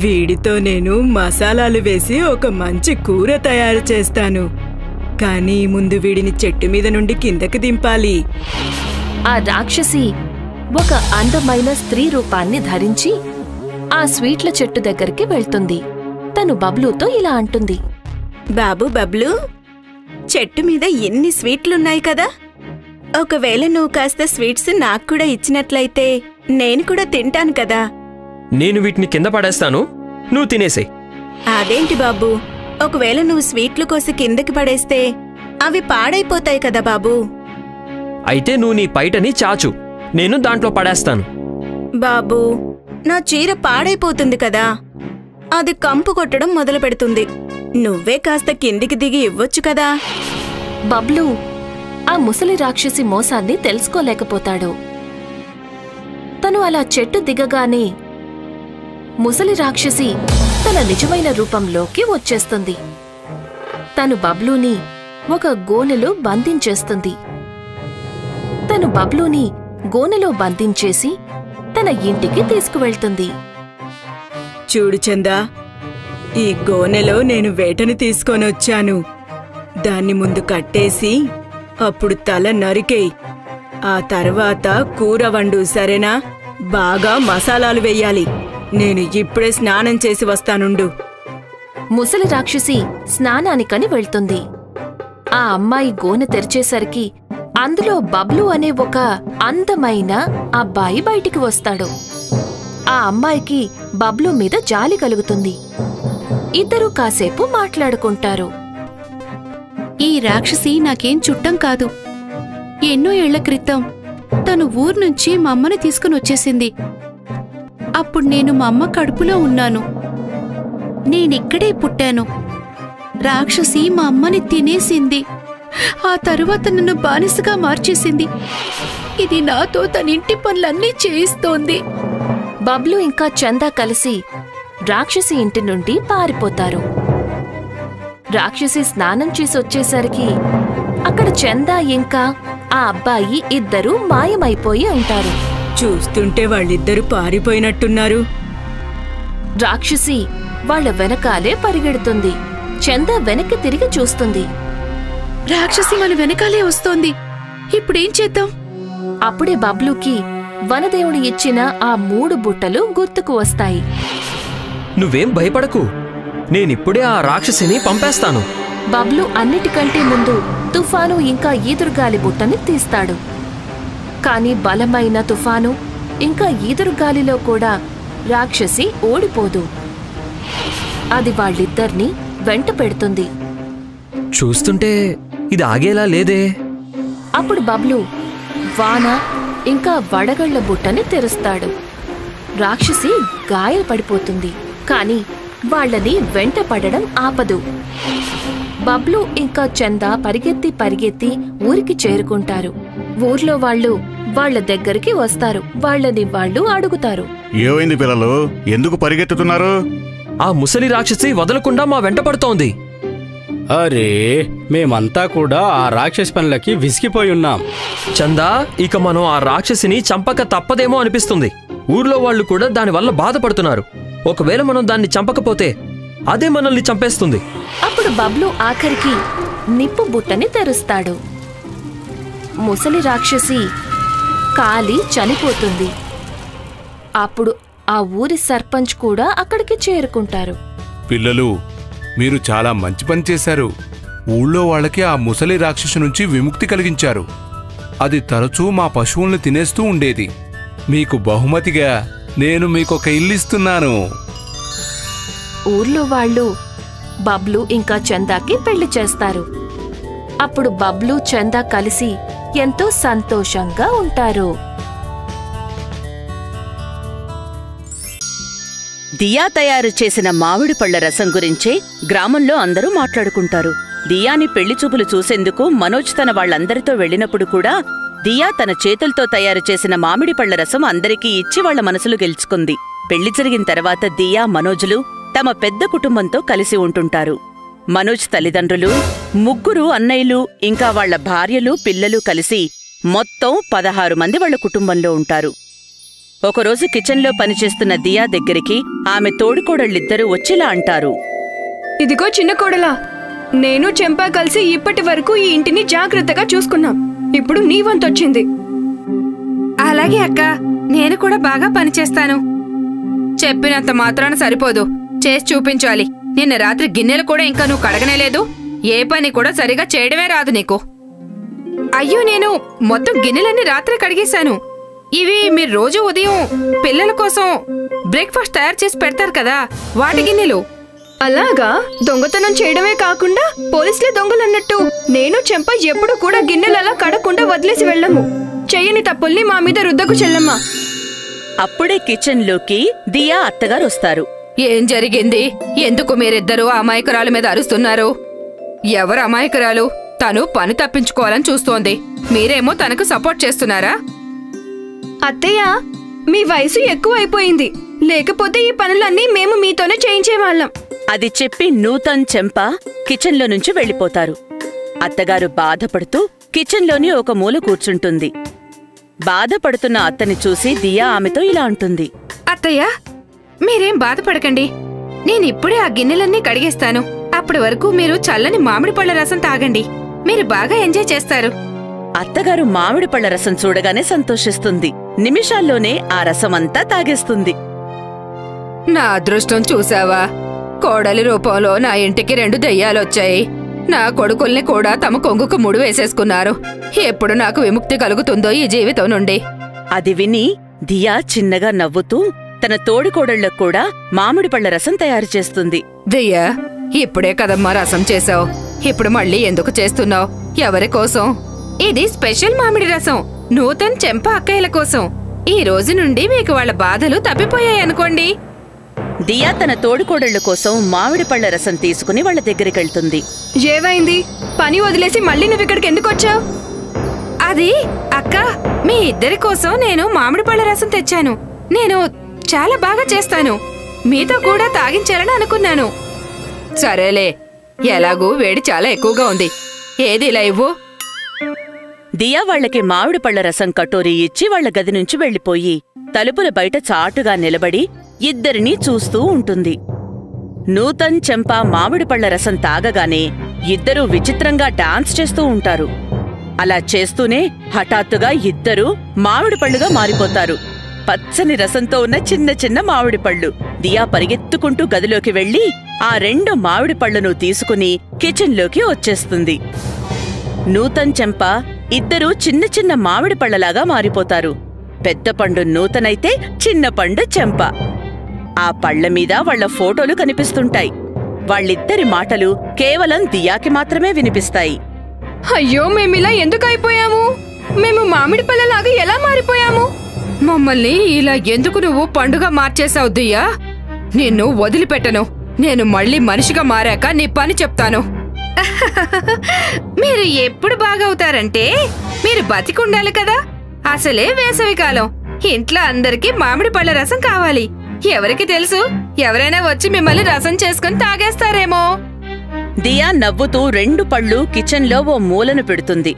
వీడితో నేను మసాలాలు వేసి ఒక మంచి కూర తయారు చేస్తాను. కానీ ముందు వీడిని చెట్టు మీద నుండి కిందకి దింపాలి. ఆ రాక్షసి ఒక అందమైన స్త్రీ రూపాన్ని ధరించి ఆ స్వీట్ల చెట్టు దగ్గరికి వెళ్తుంది. తను బబ్లూతో ఇలా అంటుంది. బాబు బబ్లు, చెట్టు మీద ఎన్ని స్వీట్లున్నాయి కదా. ఒకవేళ నువ్వు కాస్త స్వీట్స్ నాకు కూడా ఇచ్చినట్లయితే నేను కూడా తింటాను కదా. నేను వీటిని కింద పడేస్తాను, నువ్వు తినేసే. అదేంటి బాబు, ఒకవేళ నువ్వు స్వీట్లు కోసి కిందకి పడేస్తే అవి పాడైపోతాయి కదా బాబూ. అయితే నువ్వు నీ పైటని చాచు, నేను దాంట్లో పడేస్తాను. బాబూ, నా చీర పాడైపోతుంది కదా, అది కంపు కొట్టడం మొదలు పెడుతుంది. నువ్వే కాస్త కిందికి దిగి ఇవ్వొచ్చు కదా. బబ్లు ఆ ముసలి రాక్షసి మోసాన్ని తెలుసుకోలేకపోతాడు. తను అలా చెట్టు దిగగానే ముసలి రాక్షసి తన నిజమైన రూపంలోకి వచ్చేస్తుంది. తను బబ్లూని ఒక గోనెలో బంధించేస్తుంది. తను బబ్లూని గోనెలో బంధించేసి తన ఇంటికి తీసుకువెళ్తుంది. చూడు చందా, ఈ గోనెలో నేను వేటని తీసుకొనొచ్చాను. దాన్ని ముందు కట్టేసి అప్పుడు తల నరికేయ్. ఆ తర్వాత కూర వండు, సరేనా? బాగా మసాలాలు వెయ్యాలి. నేను ఇప్పుడే స్నానం చేసి వస్తానుండు. ముసలి రాక్షసి స్నానానికని వెళ్తుంది. ఆ అమ్మాయి గోనె తెరిచేసరికి అందులో బబ్లు అనే ఒక అందమైన అబ్బాయి బయటికి వస్తాడు. ఆ అమ్మాయికి బబ్లు మీద జాలి కలుగుతుంది. ఇద్దరూ కాసేపు మాట్లాడుకుంటారు. ఈ రాక్షసి నాకేం చుట్టం కాదు. ఎన్నో ఏళ్ల క్రితం తను ఊర్నుంచి మా అమ్మని తీసుకుని వచ్చేసింది. అప్పుడు నేను మా అమ్మ కడుపులో ఉన్నాను. నేనిక్కడే పుట్టాను. రాక్షసి మా అమ్మని తినేసింది. ఆ తరువాత నన్ను బానిసగా మార్చేసింది. ఇది నాతో తన ఇంటి పనులన్నీ చేయిస్తోంది. బబ్లు ఇంకా చందా కలిసి రాక్షసి ఇంటి నుండి పారిపోతారు. రాక్షసి స్నానం చేసొచ్చేసరికి అక్కడ చందా ఇంకా ఆ అబ్బాయి ఇద్దరూ మాయమైపోయి ఉంటారు. చూస్తుంటే వాళ్ళిద్దరూ పారిపోయినట్టున్నారు. రాక్షసి వాళ్ళ వెనకాలే పరిగెడుతుంది. చందా వెనక్కి తిరిగి చూస్తుంది. రాక్షసి మన వెనకాలే వస్తోంది. ఇప్పుడేం చేద్దాం? అప్పుడే బబ్లుకి వనదేవుడు ఇచ్చిన ఆ 3 బుట్టలు గుర్తుకు వస్తాయి. నువ్వేం భయపడకు, నేనిప్పుడే ఆ రాక్షసిని పంపేస్తాను. బబ్లు అన్నిటికంటే ముందు తుఫాను ఇంకా ఈదురుగాలి బుట్టని తీస్తాడు. కాని బలమైన తుఫాను ఇంకా ఈదురుగాలిలో కూడా రాక్షసి ఓడిపోదు. అది వాళ్ళిద్దర్నీ వెంట పెడుతుంది. చూస్తుంటే ఇది ఆగేలా లేదే. అప్పుడు బబ్లు వాన ఇంకా వడగళ్ల బుట్టని తెరుస్తాడు. రాక్షసి గాయపడిపోతుంది. కాని వాళ్ళని వెంట పడడం ఆపదు. బబ్లు ఇంకా చందా పరిగెత్తి ఊరికి చేరుకుంటారు. ఊర్లో వాళ్ళు వాళ్ళ దగ్గరికి వస్తారు. వాళ్ళని వాళ్ళు అడుగుతారు, ఏమైంది పిల్లలు, ఎందుకు పరిగెత్తుతున్నారు? ఆ ముసలి రాక్షసి వదలకుండా మా వెంట పడుతోంది. అరే, మేమంతా కూడా ఆ రాక్షసి పనులకి విసిగిపోయున్నాం. చందా, ఇక మనం ఆ రాక్షసిని చంపక తప్పదేమో అనిపిస్తుంది. ఊర్లో వాళ్ళు కూడా దానివల్ల బాధపడుతున్నారు. ఒకవేళ మనం దాన్ని చంపకపోతే అదే మనల్ని చంపేస్తుంది. అప్పుడు బబ్లు ఆఖరికి నిప్పు బుట్టని తెరుస్తాడు. ముసలి రాక్షసి కాలి చనిపోతుంది. అప్పుడు ఆ ఊరి సర్పంచ్ కూడా అక్కడికి చేరుకుంటారు. పిల్లలు, మీరు చాలా మంచి పని చేశారు. ఊళ్ళో వాళ్ళకి ఆ ముసలి రాక్షసు నుంచి విముక్తి కలిగించారు. అది తరచూ మా పశువుల్ని తినేస్తూ ఉండేది. మీకు బహుమతిగా నేను మీకొక ఇల్లిస్తున్నాను. ఊర్లో వాళ్ళు బబ్లు ఇంకా చందాకి పెళ్లి చేస్తారు. అప్పుడు బబ్లు చందా కలిసి ఎంతో సంతోషంగా ఉంటారు. దియా తయారు చేసిన మామిడి పళ్ల రసం గురించే గ్రామంలో అందరూ మాట్లాడుకుంటారు. దియాని పెళ్లిచూపులు చూసేందుకు మనోజ్ తన వాళ్లందరితో వెళ్లినప్పుడు కూడా దియా తన చేతులతో తయారు చేసిన మామిడి పళ్ల రసం అందరికీ ఇచ్చి వాళ్ల మనసులు గెలుచుకుంది. పెళ్లి జరిగిన తర్వాత దియా, మనోజులు తమ పెద్ద కుటుంబంతో కలిసి ఉంటుంటారు. మనోజ్ తల్లిదండ్రులు, 3 అన్నయ్యలు ఇంకా వాళ్ల భార్యలు, పిల్లలు కలిసి మొత్తం 16 మంది వాళ్ల కుటుంబంలో ఉంటారు. ఒకరోజు కిచెన్లో పనిచేస్తున్న దియా దగ్గరికి ఆమె తోడికోడళ్ళిద్దరూ వచ్చేలా అంటారు, ఇదిగో చిన్న కోడలా, నేను చెంపా కలిసి ఇప్పటి వరకు ఈ ఇంటిని జాగ్రత్తగా చూసుకున్నాం. ఇప్పుడు నీ వంతొచ్చింది. అలాగే అక్క, నేను కూడా బాగా పనిచేస్తాను. చెప్పినంత మాత్రాన సరిపోదు, చేసి చూపించాలి. నిన్న రాత్రి గిన్నెలు కూడా ఇంకా నువ్వు కడగనేలేదు. ఏ పని కూడా సరిగా చేయడమే రాదు నీకు. అయ్యో, నేను మొత్తం గిన్నెలన్నీ రాత్రి కడిగేశాను. ఇవి మీరు రోజు ఉదయం పిల్లల కోసం బ్రేక్ఫాస్ట్ తయారు చేసి పెడతారు కదా, వాటి గిన్నెలు. అలాగా? దొంగతనం చేయడమే కాకుండా పోలీసులే దొంగలన్నట్టు నేను చెంప ఎప్పుడు కూడా గిన్నెలలా కడకుండా వదిలేసి వెళ్ళము. చెయ్యని తప్పుల్ని మా మీద రుద్దకు చెల్లమ్మా. అప్పుడే కిచెన్లోకి దియా అత్తగారు వస్తారు. ఏం జరిగింది? ఎందుకు మీరిద్దరూ అమాయకురాలు మీద అరుస్తున్నారు? ఎవరు అమాయకురాలు? తను పని తప్పించుకోవాలని చూస్తోంది, మీరేమో తనకు సపోర్ట్ చేస్తున్నారా? అత్తయ్య, మీ వయసు ఎక్కువైపోయింది. లేకపోతే ఈ పనులన్నీ మేము మీతోనే చేయించేవాళ్ళం. అది చెప్పి నూతన్, చెంప కిచెన్లో నుంచి వెళ్ళిపోతారు. అత్తగారు బాధపడుతూ కిచెన్లోని ఒక మూల కూర్చుంటుంది. బాధపడుతున్న అత్తని చూసి దియా ఆమెతో ఇలా అంటుంది, అత్తయ్య, మీరేం బాధపడకండి. నేనిప్పుడే ఆ గిన్నెలన్నీ కడిగేస్తాను. అప్పటి వరకు మీరు చల్లని మామిడి పళ్ళ రసం తాగండి. మీరు బాగా ఎంజాయ్ చేస్తారు. అత్తగారు మామిడి పళ్ల రసం చూడగానే సంతోషిస్తుంది. నిమిషాల్లోనే ఆ రసమంతా తాగేస్తుంది. నా అదృష్టం చూసావా? కోడలి రూపంలో నా ఇంటికి 2 దెయ్యాలొచ్చాయి. నా కొడుకుల్ని కూడా తమ కొంగుకు ముడి వేసేసుకున్నారు. ఎప్పుడు నాకు విముక్తి కలుగుతుందో ఈ జీవితం నుండి? అది విని దియా చిన్నగా నవ్వుతూ తన తోడికోడళ్లకు కూడా మామిడి పళ్ల రసం తయారు చేస్తుంది. దియా, ఇప్పుడే కదమ్మా రసం చేసావు. ఇప్పుడు మళ్ళీ ఎందుకు చేస్తున్నావు? ఎవరి కోసం? ఇది స్పెషల్ మామిడి రసం, నూతన్, చెంప అక్కయ్యల కోసం. ఈ రోజు నుండి మీకు వాళ్ళ బాధలు తప్పిపోయాయనుకోండి. దియా తన తోడుకోడళ్ల కోసం మామిడి పళ్ళ రసం తీసుకుని వాళ్ళ దగ్గరికెళ్తుంది. ఏవైంది? పని వదిలేసి మళ్ళీ నువ్వు ఇక్కడికి ఎందుకు వచ్చావు? అది అక్క, మీ ఇద్దరి కోసం నేను మామిడి పళ్ళ రసం తెచ్చాను. నేను చాలా బాగా చేస్తాను. మీతో కూడా తాగించాలని అనుకున్నాను. సరేలే, ఎలాగూ వేడి చాలా ఎక్కువగా ఉంది. ఏది ఇలా ఇవ్వు. దియా వాళ్లకి మామిడి పళ్ళ రసం కటోరీ ఇచ్చి వాళ్ల గది నుంచి వెళ్లిపోయి తలుపుల బయట చాటుగా నిలబడి ఇద్దరినీ చూస్తూ ఉంటుంది. నూతన్, చెంపా మామిడి పళ్ళ రసం తాగగానే ఇద్దరూ విచిత్రంగా డాన్స్ చేస్తూ ఉంటారు. అలా చేస్తూనే హఠాత్తుగా ఇద్దరూ మామిడి పళ్ళుగా మారిపోతారు. పచ్చని రసంతో ఉన్న చిన్న చిన్న మామిడి పళ్ళు. దియా పరిగెత్తుకుంటూ గదిలోకి వెళ్లి ఆ 2 మామిడి పళ్లను తీసుకుని కిచెన్లోకి వచ్చేస్తుంది. నూతన్, చెంపా ఇద్దరూ చిన్న చిన్న మామిడి పళ్లలాగా మారిపోతారు. పెద్ద పండు నూతనైతే చిన్న పండు చెంప. ఆ పళ్ల మీద వాళ్ల ఫోటోలు కనిపిస్తుంటాయి. వాళ్ళిద్దరి మాటలు కేవలం దియాకి మాత్రమే వినిపిస్తాయి. అయ్యో, మేమిలా ఎందుకు అయిపోయాము? మేము మామిడి పళ్ళలాగా ఎలా మారిపోయాము? మమ్మల్ని ఇలా ఎందుకు నువ్వు పండుగ మార్చేశావు దియా? నిన్ను వదిలిపెట్టను. నేను మళ్ళీ మనిషిగా మారాక నీ పని చెప్తాను. మీరు ఎప్పుడు బాగవుతారంటే మీరు బతికుండాలి కదా. అసలే వేసవికాలం. ఇంట్లో అందరికీ మామిడి పళ్ళ రసం కావాలి. ఎవరికి తెలుసు, ఎవరైనా వచ్చి మిమ్మల్ని రసం చేసుకుని తాగేస్తారేమో. దియా నవ్వుతూ 2 పళ్ళు కిచెన్లో ఓ మూలను పెడుతుంది.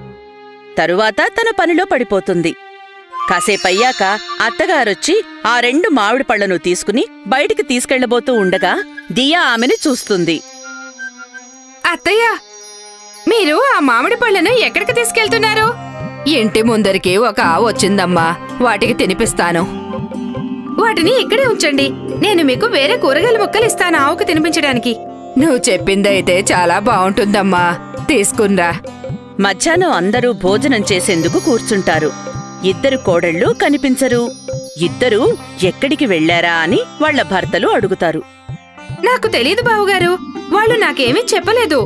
తరువాత తన పనిలో పడిపోతుంది. కాసేపయ్యాక అత్తగారొచ్చి ఆ 2 మామిడి పళ్లను తీసుకుని బయటికి తీసుకెళ్లబోతూ ఉండగా దియా ఆమెని చూస్తుంది. అత్తయ్య, మీరు ఆ మామిడి పళ్ళను ఎక్కడికి తీసుకెళ్తున్నారు? ఇంటి ముందరికి ఒక ఆవు వచ్చిందమ్మా, వాటికి తినిపిస్తాను. వాటిని ఇక్కడే ఉంచండి. నేను మీకు వేరే కూరగాయల ముక్కలు ఇస్తాను ఆవుకు తినిపించడానికి. నువ్వు చెప్పిందైతే చాలా బావుంటుందమ్మా, తీసుకున్రా. మధ్యాహ్నం అందరూ భోజనం చేసేందుకు కూర్చుంటారు. 2 కోడళ్ళు కనిపించరు. ఇద్దరూ ఎక్కడికి వెళ్లారా అని వాళ్ల భర్తలు అడుగుతారు. నాకు తెలీదు బావుగారు, వాళ్ళు నాకేమీ చెప్పలేదు.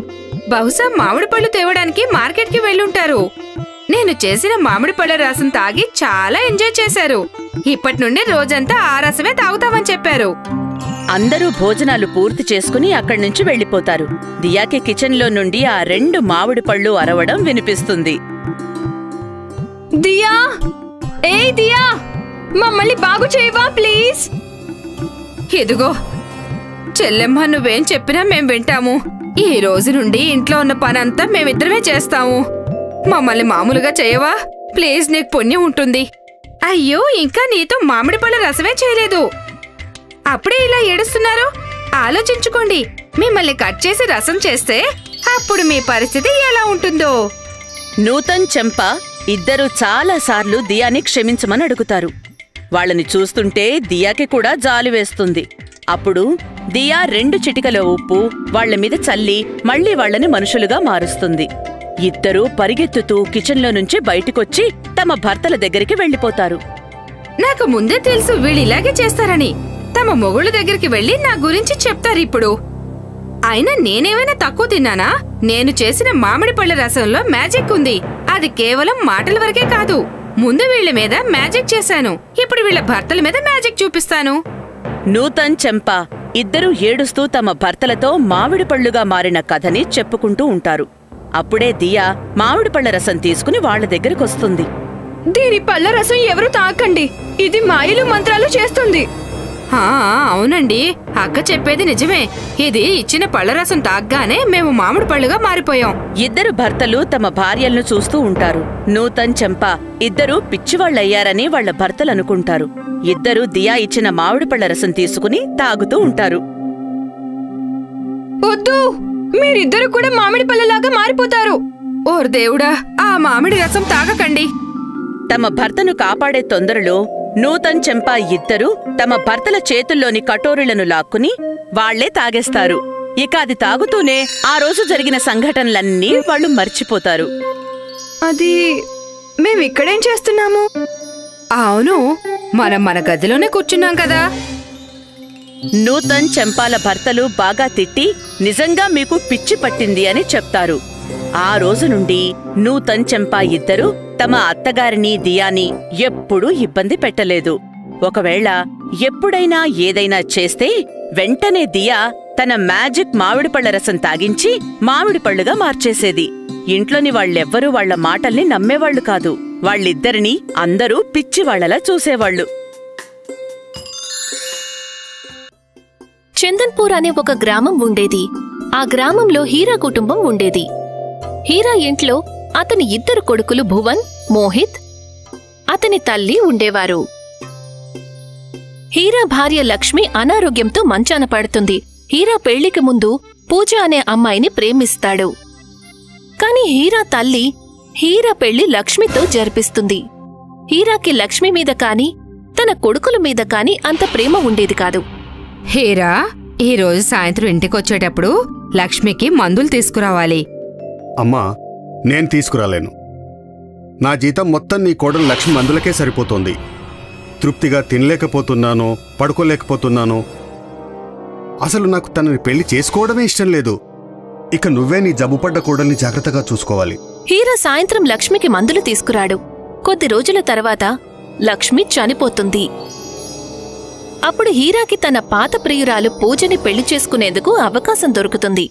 బహుశా మామిడి పళ్ళు తేవడానికి మార్కెట్కి వెళ్ళుంటారు. నేను చేసిన మామిడి పళ్ళ రసం తాగి చాలా ఎంజాయ్ చేశారు. ఇప్పటి నుండి రోజంతా ఆ రసమే తాగుతామని చెప్పారు. అందరూ భోజనాలు పూర్తి చేసుకుని అక్కడ్నుంచి వెళ్లిపోతారు. దియాకి కిచెన్లో నుండి ఆ 2 మామిడి పళ్ళు అరవడం వినిపిస్తుంది. దియా, ఏయ్ దియా, మమ్మల్ని బాగు చేయవా ప్లీజ్? ఇదిగో చెల్లెమ్మ, నువ్వేం చెప్పినా మేం వింటాము. ఈ రోజు నుండి ఇంట్లో ఉన్న పనంతా మేమిద్దరమే చేస్తాము. మమ్మల్ని మామూలుగా చేయవా ప్లీజ్? నీకు పుణ్యం ఉంటుంది. అయ్యో, ఇంకా నీతో మామిడి పళ్ళ రసమే చేయలేదు. అప్పుడే ఇలా ఏడుస్తున్నారు? ఆలోచించుకోండి. మిమ్మల్ని కట్ చేసి రసం చేస్తే అప్పుడు మీ పరిస్థితి ఎలా ఉంటుందో. నూతన్, చెంప ఇద్దరూ చాలాసార్లు దియాని క్షమించమని అడుగుతారు. వాళ్ళని చూస్తుంటే దియాకి కూడా జాలి వేస్తుంది. అప్పుడు దియా 2 చిటికల ఉప్పు వాళ్ల మీద చల్లి మళ్లీ వాళ్లని మనుషులుగా మారుస్తుంది. ఇద్దరూ పరిగెత్తుతూ కిచెన్లో నుంచి బయటికొచ్చి తమ భర్తల దగ్గరికి వెళ్లిపోతారు. నాకు ముందే తెలుసు వీళ్ళిలాగే చేస్తారని. తమ మొగుళ్ళ దగ్గరికి వెళ్లి నా గురించి చెప్తారిప్పుడు. అయినా నేనేమైనా తక్కువ తిన్నానా? నేను చేసిన మామిడి పళ్ళ రసంలో మ్యాజిక్ ఉంది. అది కేవలం మాటల వరకే కాదు. ముందు వీళ్ల మీద మ్యాజిక్ చేశాను, ఇప్పుడు వీళ్ల భర్తల మీద మ్యాజిక్ చూపిస్తాను. నూతన్, చెంప ఇద్దరూ ఏడుస్తూ తమ భర్తలతో మామిడి పళ్ళుగా మారిన కథని చెప్పుకుంటూ ఉంటారు. అప్పుడే దియా మామిడి పళ్ళ రసం తీసుకుని వాళ్ల దగ్గరకొస్తుంది. దీని పళ్ళ రసం ఎవరు తాకండి, ఇది మాయలు మంత్రాలు చేస్తుంది. అవునండి, అక్క చెప్పేది నిజమే. ఇది ఇచ్చిన పళ్ళ రసం తాగ్గానే మేము మామిడి పళ్ళుగా మారిపోయాం. 2 భర్తలు తమ భార్యలను చూస్తూ ఉంటారు. నూతన్, చెంప ఇద్దరూ పిచ్చివాళ్లయ్యారని వాళ్ల భర్తలు అనుకుంటారు. ఇద్దరూ దియా ఇచ్చిన మామిడి పళ్ళ రసం తీసుకుని తాగుతూ ఉంటారు. వద్దు, మీరిద్దరు కూడా మామిడి పళ్ళలాగా మారిపోతారు. ఓర్ దేవుడా, ఆ మామిడి రసం తాగకండి. తమ భర్తను కాపాడే తొందరలో నూతన్, చెంప ఇద్దరూ తమ భర్తల చేతుల్లోని కటోరీలను లాక్కుని వాళ్లే తాగేస్తారు. ఇక అది తాగుతూనే ఆ రోజు జరిగిన సంఘటనలన్నీ వాళ్ళు మర్చిపోతారు. అది మేమిక్కడేం చేస్తున్నాము? అవును, మనం మన గదిలోనే కూర్చున్నాం కదా. నూతన్, చెంపాల భర్తలు బాగా తిట్టి నిజంగా మీకు పిచ్చి పట్టింది అని చెప్తారు. ఆ రోజు నుండి నూతన్, చెంప ఇద్దరూ తమ అత్తగారిని, దియాని ఎప్పుడూ ఇబ్బంది పెట్టలేదు. ఒకవేళ ఎప్పుడైనా ఏదైనా చేస్తే వెంటనే దియా తన మ్యాజిక్ మామిడి పళ్ల రసం తాగించి మామిడి పళ్ళుగా మార్చేసేది. ఇంట్లోని వాళ్ళెవ్వరూ వాళ్ల మాటల్ని నమ్మేవాళ్లు కాదు. వాళ్ళిద్దరినీ అందరూ పిచ్చివాళ్లలా చూసేవాళ్లు. చందన్పూర్ అనే ఒక గ్రామం ఉండేది. ఆ గ్రామంలో హీరా కుటుంబం ఉండేది. హీరా ఇంట్లో అతని ఇద్దరు కొడుకులు భువన్, మోహిత్, అతని తల్లి ఉండేవారు. హీరా భార్య లక్ష్మి అనారోగ్యంతో మంచాన పడుతుంది. హీరా పెళ్లికి ముందు పూజ అనే అమ్మాయిని ప్రేమిస్తాడు. కాని హీరా తల్లి హీరా పెళ్లి లక్ష్మితో జరిపిస్తుంది. హీరాకి లక్ష్మి మీద కాని తన కొడుకుల మీద కాని అంత ప్రేమ ఉండేది కాదు. హీరా, ఈరోజు సాయంత్రం ఇంటికొచ్చేటప్పుడు లక్ష్మికి మందులు తీసుకురావాలి. అమ్మా, నేను తీసుకురాలేను. నా జీతం మొత్తం నీ కోడలు లక్ష్మి మందులకే సరిపోతుంది. తృప్తిగా తినలేకపోతున్నాను, పడుకోలేకపోతున్నాను. అసలు నాకు తనని పెళ్లి చేసుకోవడమే ఇష్టం లేదు. ఇక నువ్వే నీ జబ్బుపడ్డ కోడల్ని జాగ్రత్తగా చూసుకోవాలి. హీరా సాయంత్రం లక్ష్మికి మందులు తీసుకురాడు. కొద్ది రోజుల తర్వాత లక్ష్మి చనిపోతుంది. అప్పుడు హీరాకి తన పాత ప్రియురాలు పూజని పెళ్లి చేసుకునేందుకు అవకాశం దొరుకుతుంది.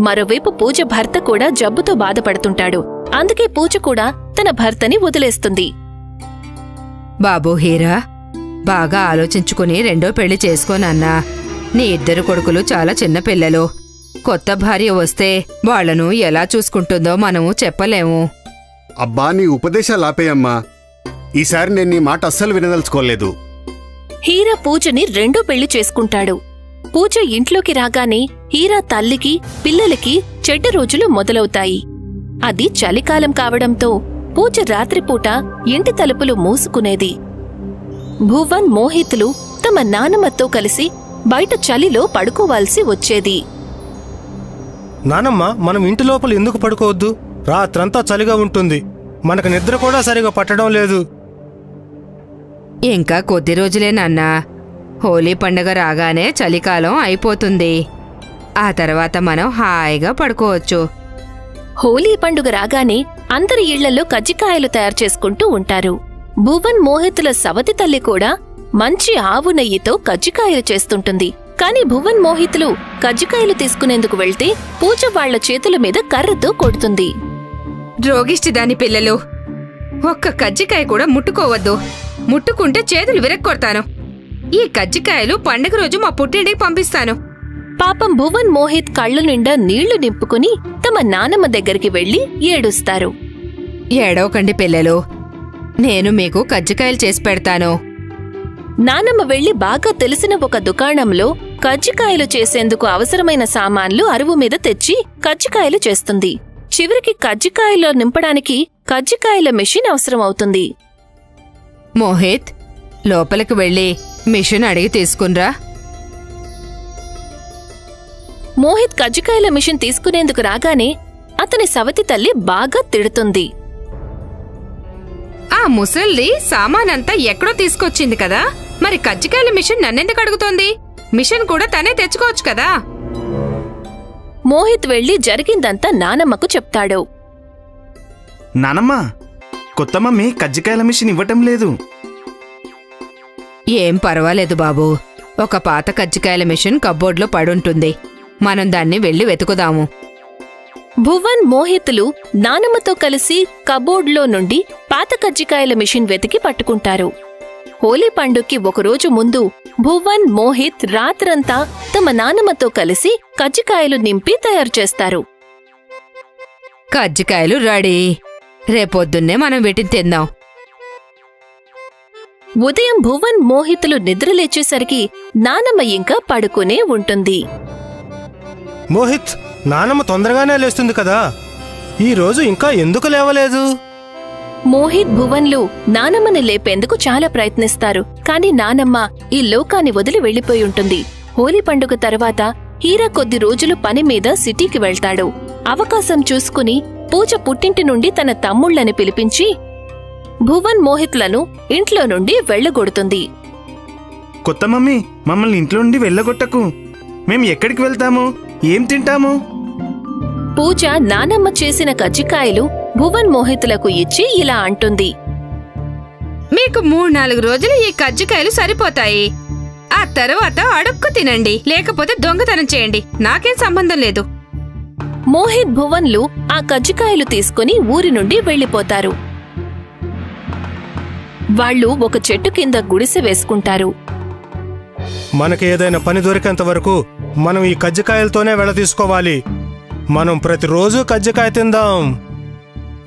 మరోవైపు పూజ భర్త కూడా జబ్బుతో బాధపడుతుంటాడు. అందుకే పూజ కూడా తన భర్తని వదిలేస్తుంది. బాబూ హీరా, బాగా ఆలోచించుకుని రెండో పెళ్లి చేసుకోనన్నా. నీ ఇద్దరు కొడుకులు చాలా చిన్న పిల్లలు. కొత్త భార్య వస్తే వాళ్లను ఎలా చూసుకుంటుందో మనము చెప్పలేము. అబ్బా, నీ ఉపదేశాలు ఆపేయమ్మా. ఈసారి నేను నీ మాట అస్సలు వినదలుచుకోలేదు. హీరా పూజని రెండో పెళ్లి చేసుకుంటాడు. పూజ ఇంట్లోకి రాగానే హీరా తల్లికి, పిల్లలకి చెడ్డ రోజులు మొదలవుతాయి. అది చలికాలం కావడంతో పూజ రాత్రిపూట ఇంటి తలుపులు మూసుకునేది. భువన్, మోహిత్లు తమ నానమ్మతో కలిసి బయట చలిలో పడుకోవాల్సి వచ్చేది. నానమ్మ, మనం ఇంటి లోపల ఎందుకు పడుకోవద్దు? రాత్రంతా చలిగా ఉంటుంది. మనకు నిద్ర కూడా సరిగా పట్టడం లేదు. ఇంకా కొద్ది రోజులే నాన్నా. హోలీ పండుగ రాగానే చలికాలం అయిపోతుంది. ఆ తర్వాత మనం హాయిగా పడుకోవచ్చు. హోలీ పండుగ రాగానే అందరి ఇళ్లలో కజ్జికాయలు తయారు చేసుకుంటూ ఉంటారు. భువన్, మోహితుల సవతి తల్లి కూడా మంచి ఆవు నెయ్యితో కజ్జికాయలు చేస్తుంటుంది. కాని భువన్, మోహితులు కజ్జికాయలు తీసుకునేందుకు వెళ్తే పూజ వాళ్ల చేతుల మీద కర్రతో కొడుతుంది. రోగిష్టిదాని పిల్లలు, ఒక్క కజ్జికాయ కూడా ముట్టుకోవద్దు. ముట్టుకుంటే చేతులు విరక్కొడతాను. ఈ కజ్జికాయలు పండుగ రోజు మా పుట్టింటికి పంపిస్తాను. పాపం భువన్, మోహిత్ కళ్ళు నిండా నీళ్లు నింపుకుని తమ నానమ్మ దగ్గరికి వెళ్లి ఏడుస్తారు. ఏడవకండి పిల్లలు, నేను మీకు కజ్జికాయలు చేసి పెడతాను. నానమ్మ వెళ్లి బాగా తెలిసిన ఒక దుకాణంలో కజ్జికాయలు చేసేందుకు అవసరమైన సామాన్లు అరువు మీద తెచ్చి కజ్జికాయలు చేస్తుంది. చివరికి కజ్జికాయలో నింపడానికి కజ్జికాయల మెషిన్ అవసరమవుతుంది. మోహిత్, లోపలికి వెళ్లి మిషన్ అడిగి తీసుకున్రా. మోహిత్ కజ్జికాయల మిషన్ తీసుకునేందుకు రాగానే అతని సవతి తల్లి బాగా తిడుతుంది. ఆ ముసల్ది సామానంతా ఎక్కడో తీసుకొచ్చింది కదా, మరి కజ్జికాయల మిషన్ నన్నెందుకు అడుగుతోంది? మిషన్ కూడా తనే తెచ్చుకోవచ్చు కదా. మోహిత్ వెళ్లి జరిగిందంతా నానమ్మకు చెప్తాడు. నానమ్మ, కొత్త మమ్మీ కజ్జికాయల మిషన్ ఇవ్వటం లేదు. ఏం పర్వాలేదు బాబూ, ఒక పాత కజ్జికాయల మిషన్ కబ్బోర్డ్లో పడుంటుంది. మనం దాన్ని వెళ్లి వెతుకుదాము. భువన్, మోహితులు నానమ్మతో కలిసి కబోర్డ్లో నుండి పాత కజ్జికాయల మిషన్ వెతికి పట్టుకుంటారు. హోలీ పండుగకి ఒకరోజు ముందు భువన్, మోహిత్ రాత్రంతా తమ నానమ్మతో కలిసి కజ్జికాయలు నింపి తయారు చేస్తారు. కజ్జికాయలు రెడీ. రేపొద్దున్నే మనం వీటిని తిందాం. ఉదయం భువన్, మోహితులు నిద్రలేచేసరికి నానమ్మ ఇంకా పడుకునే ఉంటుంది. మోహిత్, నానమ్మ తొందరగానే లేస్తుంది కదా, ఈరోజు ఇంకా ఎందుకు లేవలేదు? మోహిత్, భువన్లు నానమ్మని లేపేందుకు చాలా ప్రయత్నిస్తారు. కాని నానమ్మ ఈ లోకాన్ని వదిలి వెళ్లిపోయి ఉంటుంది. హోలీ పండుగ తర్వాత హీరా కొద్ది రోజులు పని మీద సిటీకి వెళ్తాడు. అవకాశం చూసుకుని పూజ పుట్టింటి నుండి తన తమ్ముళ్లని పిలిపించి భువన్, మోహిత్లను ఇంట్లో నుండి వెళ్లగొడుతుంది. కొత్త మమ్మీ, మమ్మల్ని ఇంట్లో నుండి వెళ్ళగొట్టకు. మేం ఎక్కడికి వెళ్తాము? ఏం తింటాము? పూజ నానమ్మ చేసిన కజ్జికాయలు భువన్, మోహితులకు ఇచ్చి ఇలా అంటుంది. మీకు 3-4 రోజులు ఈ కజ్జికాయలు సరిపోతాయి. ఆ తర్వాత అడుక్కు తినండి, లేకపోతే దొంగతనం చేయండి, నాకేం సంబంధం లేదు. మోహిత్ భువన్లు ఆ కజ్జికాయలు తీసుకుని ఊరి నుండి వెళ్లిపోతారు. వాళ్ళు ఒక చెట్టు కింద గుడిసె వేసుకుంటారు. మనకి ఏదైనా పని దొరికేంత వరకు మనం ఈ కజ్జికాయలతోనే తీసుకోవాలి. మనం ప్రతిరోజు కజ్జికాయ తిందాం.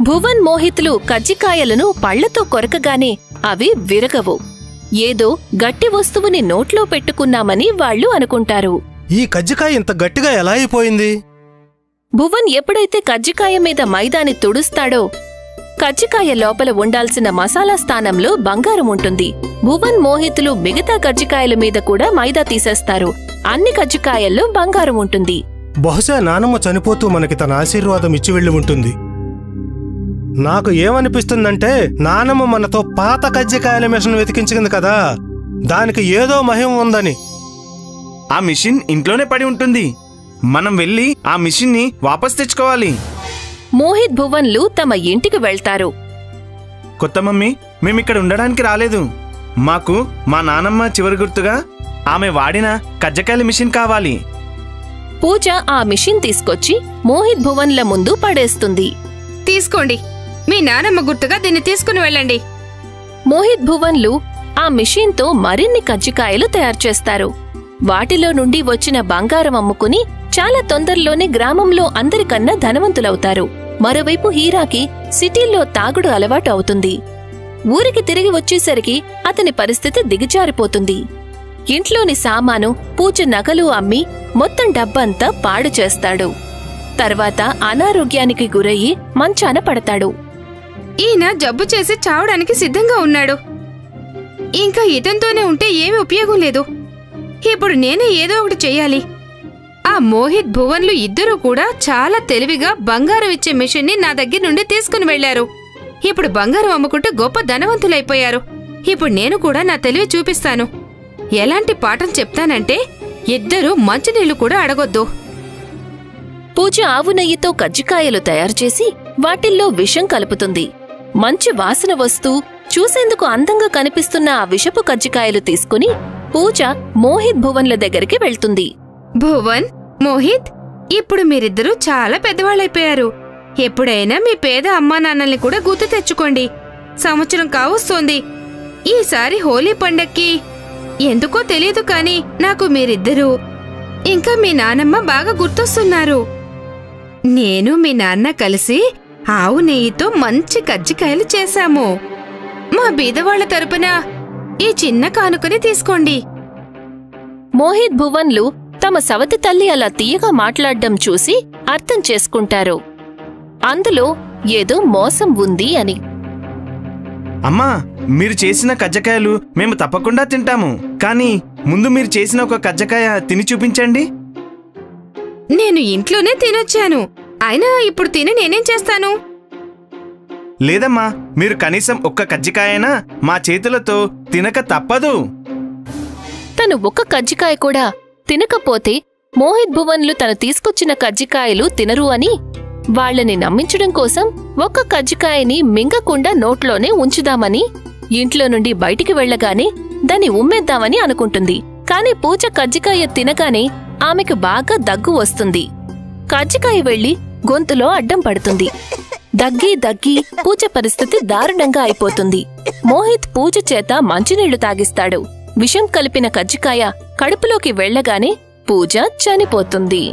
భువన్ మోహిత్లు కజ్జికాయలను పళ్లతో కొరకగానే అవి విరగవు. ఏదో గట్టి వస్తువుని నోట్లో పెట్టుకున్నామని వాళ్ళు అనుకుంటారు. ఈ కజ్జికాయ ఇంత గట్టిగా ఎలా అయిపోయింది? భువన్ ఎప్పుడైతే కజ్జికాయ మీద మైదాని తుడుస్తాడో కజ్జికాయ లోపల ఉండాల్సిన మసాలా స్థానంలో బంగారం ఉంటుంది. భువన్ మోహిత్లు మిగతా కజ్జికాయల మీద కూడా మైదా తీసేస్తారు. అన్ని కజ్జికాయల్లో బంగారం ఉంటుంది. బహుశా నానమ్మ చనిపోతూ మనకి తన ఆశీర్వాదం ఇచ్చి వెళ్ళి ఉంటుంది. నాకు ఏమనిపిస్తుందంటే నానమ్మ మనతో పాత కజ్జికాయల మిషన్ వెతికించింది కదా, దానికి ఏదో మహిమ ఉందని. ఆ మిషన్ ఇంట్లోనే పడి ఉంటుంది. మనం వెళ్ళి ఆ మిషన్ని వాపస్ తెచ్చుకోవాలి. మోహిత్ భువన్లు తమ ఇంటికి వెళ్తారు. కొత్త మమ్మీ, మేమిక్కడ ఉండడానికి రాలేదు. మాకు మా నానమ్మ చివరి గుర్తుగా ఆమె వాడిన కజ్జికాయల మిషన్ కావాలి. పూజ ఆ మిషన్ తీసుకొచ్చి మోహిత్ భువన్ల ముందు పడేస్తుంది. తీసుకోండి, మీ నానమ్మ గుర్తుగా దీన్ని తీసుకుని వెళ్ళండి. మోహిత్ భువన్లు ఆ మిషన్తో మరిన్ని కజ్జికాయలు తయారు చేస్తారు. వాటిలో నుండి వచ్చిన బంగారం అమ్ముకుని చాలా తొందరలోనే గ్రామంలో అందరికన్నా ధనవంతులవుతారు. మరోవైపు హీరాకి సిటీల్లో తాగుడు అలవాటు అవుతుంది. ఊరికి తిరిగి వచ్చేసరికి అతని పరిస్థితి దిగజారిపోతుంది. ఇంట్లోని సామాను, పూజ నగలు అమ్మి మొత్తం డబ్బంతా పాడు చేస్తాడు. తర్వాత అనారోగ్యానికి గురయ్యి మంచాన పడతాడు. ఈయన జబ్బు చేసి చావడానికి సిద్ధంగా ఉన్నాడు. ఇంకా ఇతంతోనే ఉంటే ఏమీ ఉపయోగం లేదు. ఇప్పుడు నేనే ఏదో ఒకటి చెయ్యాలి. ఆ మోహిత్ భువన్లు ఇద్దరూ కూడా చాలా తెలివిగా బంగారం ఇచ్చే మిషన్ని నా దగ్గర నుండి తీసుకుని వెళ్లారు. ఇప్పుడు బంగారం అమ్ముకుంటూ గొప్ప ధనవంతులైపోయారు. ఇప్పుడు నేను కూడా నా తెలివి చూపిస్తాను. ఎలాంటి పాఠం చెప్తానంటే ఇద్దరూ మంచినీళ్లు కూడా అడగొద్దు. పూజ ఆవు నెయ్యితో కజ్జికాయలు తయారుచేసి వాటిల్లో విషం కలుపుతుంది. మంచి వాసన వస్తూ చూసేందుకు అందంగా కనిపిస్తున్న ఆ విషపు కజ్జికాయలు తీసుకుని పూజ మోహిత్ భువన్ల దగ్గరికి వెళ్తుంది. భువన్, మోహిత్, ఇప్పుడు మీరిద్దరూ చాలా పెద్దవాళ్ళైపోయారు. ఎప్పుడైనా మీ పేద అమ్మా నాన్నల్ని కూడా గుర్తు తెచ్చుకోండి. సంవత్సరం కావస్తోంది. ఈసారి హోలీ పండక్కి ఎందుకో తెలియదు కానీ నాకు మీరిద్దరూ ఇంకా మీ నానమ్మ బాగా గుర్తొస్తున్నారు. నేను మీ నాన్న కలిసి ఆవు నెయ్యితో మంచి కజ్జికాయలు చేశాము. మా బీదవాళ్ల తరపున ఈ చిన్న కానుకని తీసుకోండి. మోహిత్ భువన్లు తమ సవతి తల్లి అలా తీయగా మాట్లాడ్డం చూసి అర్థం చేసుకుంటారు. అందులో ఏదో మోసం ఉంది అని. అమ్మా, మీరు చేసిన కజ్జికాయలు మేము తప్పకుండా తింటాము. కానీ ముందు మీరు చేసిన ఒక కజ్జికాయ తిని చూపించండి. నేను ఇంట్లోనే తినొచ్చాను. అయినా ఇప్పుడు తిని నేనేం చేస్తాను? లేదమ్మా, మీరు కనీసం ఒక్క కజ్జికాయనా మా చేతులతో తినక తప్పదు. తను ఒక్క కజ్జికాయ కూడా తినకపోతే మోహిత్ భువన్లు తను తీసుకొచ్చిన కజ్జికాయలు తినరు అని వాళ్లని నమ్మించడం కోసం ఒక్క కజ్జికాయని మింగకుండా నోట్లోనే ఉంచుదామని ఇంట్లో నుండి బయటికి వెళ్లగానే దాన్ని ఉమ్మేద్దామని అనుకుంటుంది. కాని పూజ కజ్జికాయ తినగానే ఆమెకు బాగా దగ్గు వస్తుంది. కజ్జికాయ వెళ్లి గొంతులో అడ్డం పడుతుంది. దగ్గి దగ్గి పూజ పరిస్థితి దారుణంగా అయిపోతుంది. మోహిత్ పూజ చేత మంచినీళ్లు తాగిస్తాడు. విషం కలిపిన కజ్జికాయ కడుపులోకి వెళ్లగానే పూజ చనిపోతుంది.